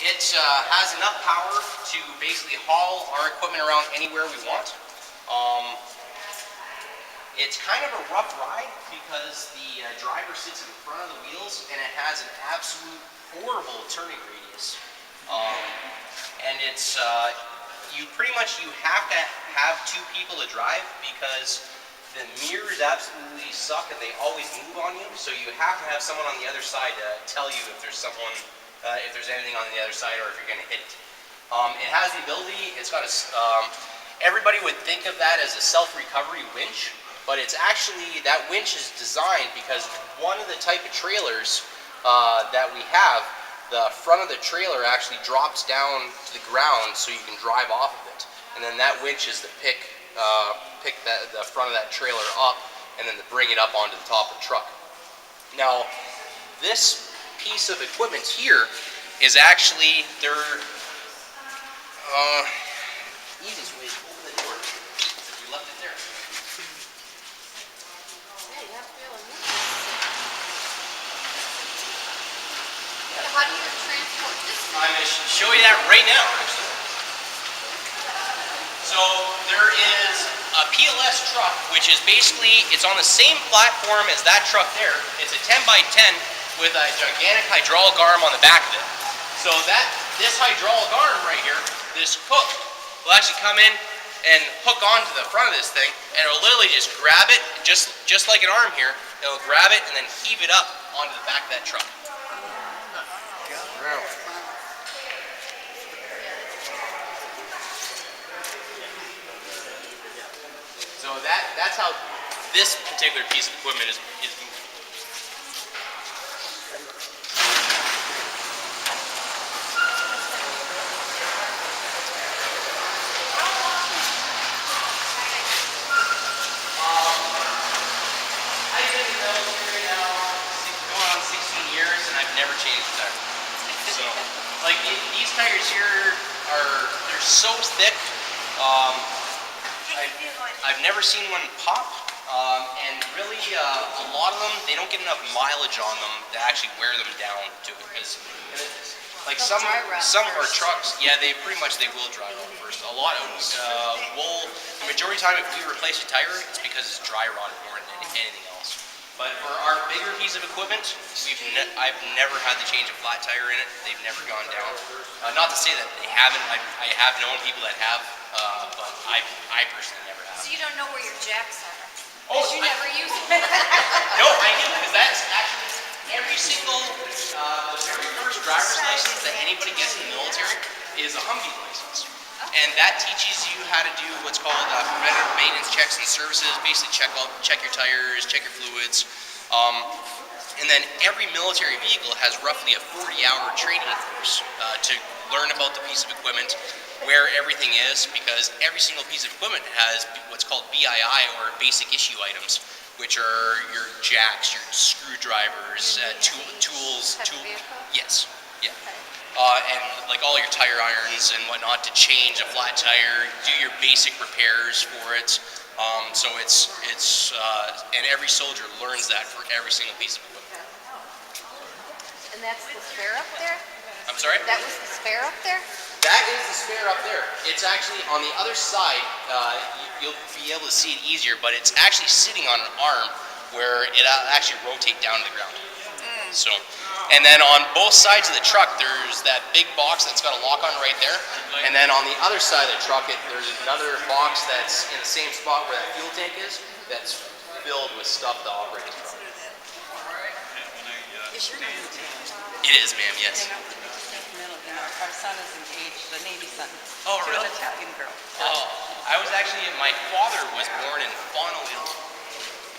It has enough power to basically haul our equipment around anywhere we want. It's kind of a rough ride because the driver sits in front of the wheels and it has an absolute horrible turning radius. And it's, you have to have two people to drive because the mirrors absolutely suck and they always move on you. So you have to have someone on the other side to tell you if there's someone, if there's anything on the other side or if you're going to hit it. It has the ability, it's got a, everybody would think of that as a self-recovery winch. But it's actually, that winch is designed because one of the type of trailers that we have, the front of the trailer actually drops down to the ground so you can drive off of it. And then that winch is to pick the front of that trailer up and then to bring it up onto the top of the truck. Now, this piece of equipment here is actually their easiest way to open the door. We left it there. How do you transport this? I'm going to show you that right now, actually. So there is a PLS truck, which is basically, it's on the same platform as that truck there. It's a 10x10 with a gigantic hydraulic arm on the back of it. So this hydraulic arm right here, this hook, will actually come in and hook onto the front of this thing, and it'll literally just grab it, just like an arm here. It'll grab it and then heave it up onto the back of that truck. So that's how this particular piece of equipment is moving. I've been in the military now going on 16 years and I've never changed a tire. So, like these tires here they're so thick. I've never seen one pop, and really a lot of them, they don't get enough mileage on them to actually wear them down to it. Because like some of our trucks, yeah, they will dry rot first. A lot of the majority of the time if we replace a tire, it's because it's dry rotted more than anything else. But for our bigger piece of equipment, I've never had to change a flat tire in it. They've never gone down. Not to say that they haven't. I have known people that have, but I personally never have. So you don't know where your jacks are? Oh, you never use them. No, I do, because that's actually every single, the very first driver's license that anybody gets in the military is a Humvee license. And that teaches you how to do what's called preventative maintenance checks and services. Basically check your tires, check your fluids. And then every military vehicle has roughly a 40-hour training course to learn about the piece of equipment, where everything is, because every single piece of equipment has what's called BII, or basic issue items, which are your jacks, your screwdrivers, tools. Yes, yeah. And like all your tire irons and whatnot to change a flat tire, do your basic repairs for it. So and every soldier learns that for every single piece of equipment. And that's the spare up there? I'm sorry? That was the spare up there? That is the spare up there. It's actually on the other side. You'll be able to see it easier, but it's actually sitting on an arm where it'll actually rotate down to the ground. So, and then on both sides of the truck, there's that big box that's got a lock on right there. And then on the other side of the truck, there's another box that's in the same spot where that fuel tank is, that's filled with stuff to operate the truck. Is your name It is, ma'am, yes. Our son is engaged, the Navy son. Oh, to really? an Italian girl. Oh, I was actually, my father was born in Fawn, Illinois.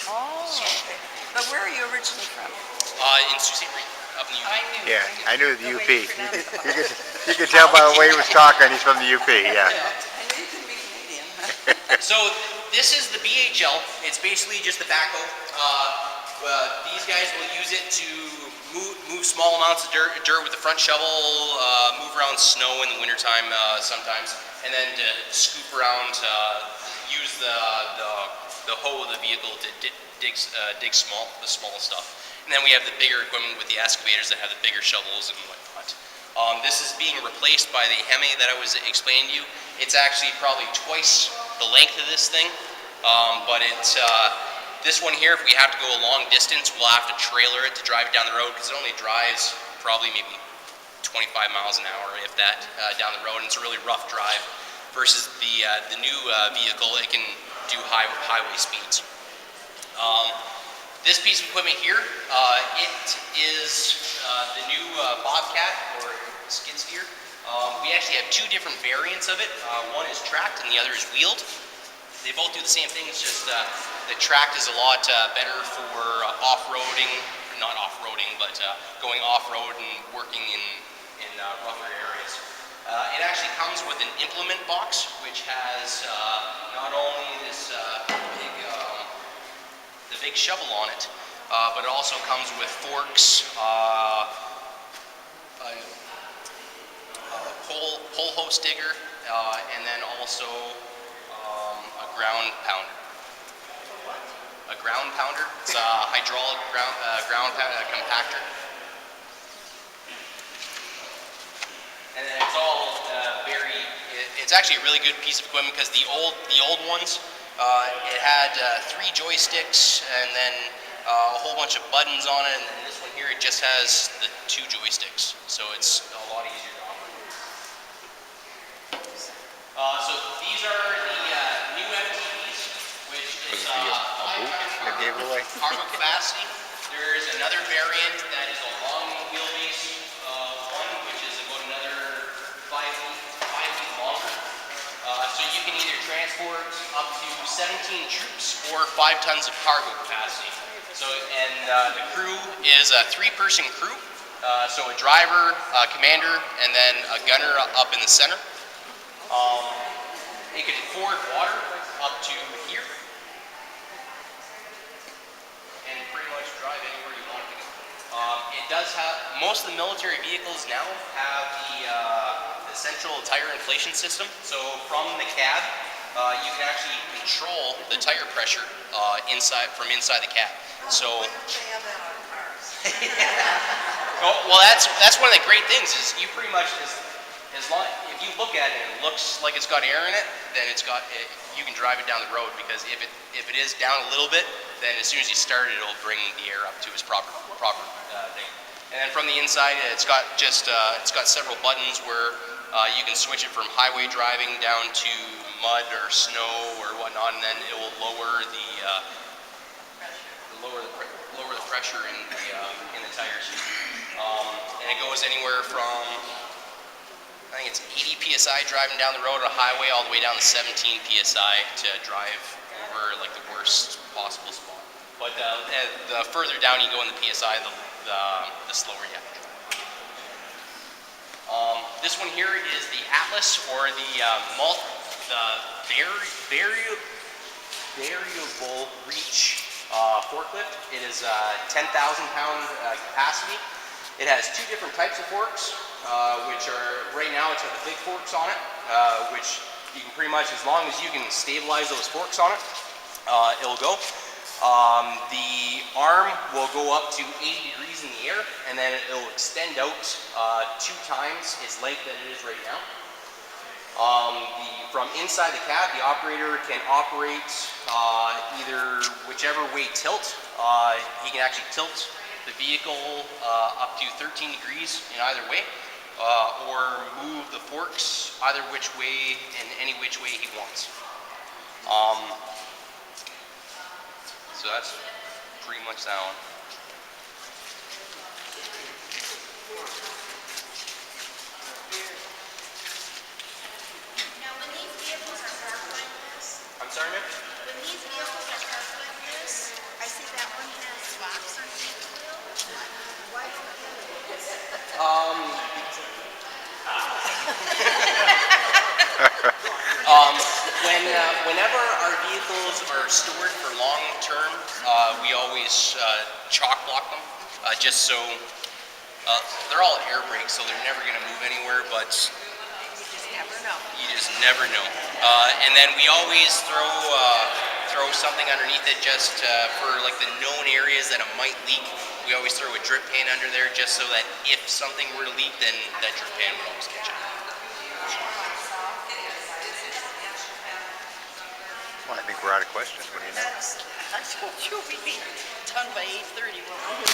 Oh, okay. But where are you originally from? In Sault Ste. Marie, up in the UP. Yeah, I knew the UP. You could tell by the way he was talking, he's from the UP, yeah. I knew you couldn't be Canadian. So this is the BHL. It's basically just the backhoe. These guys will use it to move small amounts of dirt with the front shovel, move around snow in the wintertime sometimes, and then to scoop around, use the hoe of the vehicle to dig the small stuff. And then we have the bigger equipment with the excavators that have the bigger shovels and whatnot. This is being replaced by the Hemi that I was explaining to you. It's actually probably twice the length of this thing, but it's this one here, if we have to go a long distance, we'll have to trailer it to drive it down the road because it only drives probably maybe 25 miles an hour, if that, down the road, and it's a really rough drive. Versus the new vehicle, it can do highway speeds. This piece of equipment here, it is the new Bobcat or skid steer. We actually have two different variants of it. One is tracked and the other is wheeled. They both do the same thing, it's just the tracked is a lot better for off-roading, not off-roading, but going off-road and working in rougher areas. It actually comes with an implement box, which has not only this the big shovel on it, but it also comes with forks, pole host digger, and then also a ground pounder. A ground pounder. It's a hydraulic ground compactor. And then it's all it's actually a really good piece of equipment because the old ones, it had 3 joysticks and then a whole bunch of buttons on it, and then this one here, it just has the 2 joysticks, so it's a lot easier to operate. So these are the new FTEs, which is a boot that gave it away? cargo capacity. There's another variant that is a long wheelbase one, which is about another 5 feet longer. So you can either transport up to 17 troops or 5 tons of cargo capacity. So, and the crew is a 3-person crew. So a driver, a commander, and then a gunner up in the center. It can ford water up to here. And pretty much drive anywhere you want it to go. It does have, most of the military vehicles now have the central tire inflation system. So from the cab, you can actually control the tire pressure from inside the cab. So, well, that's one of the great things is you pretty much as long if you look at it and it looks like it's got air in it, then you can drive it down the road because if it is down a little bit, then as soon as you start it, it'll bring the air up to its proper thing. And then from the inside, it's got several buttons where you can switch it from highway driving down to mud or snow or whatnot, and then it will lower the pressure in the tires. And it goes anywhere from, I think it's 80 psi driving down the road on a highway all the way down to 17 psi to drive over like the worst possible spot. But the further down you go in the psi, the slower you have to drive. This one here is the Atlas, or the variable reach forklift. It is 10,000 pound capacity. It has 2 different types of forks, which are, right now it's got the big forks on it, which you can pretty much, as long as you can stabilize those forks on it, it'll go. The arm will go up to 80 degrees in the air, and then it'll extend out 2 times its length that it is right now. From inside the cab, the operator can operate either whichever way tilt. He can actually tilt the vehicle up to 13 degrees in either way, or move the forks either which way, in any which way he wants. So that's pretty much that one. Now, when these vehicles are parked like this, I'm sorry, ma'am? when these vehicles are parked like this, I see that one has locks on the wheel. Why don't the other ones? Whenever our vehicles are stored for long term, we always chalk block them, just so they're all air brakes, so they're never going to move anywhere, but You just never know. you just never know. And then we always throw something underneath it just for like the known areas that it might leak. we always throw a drip pan under there just so that if something were to leak, then that drip pan would always catch it. Well, I think we're out of questions. What do you know? I told you we'd be done by 8:30.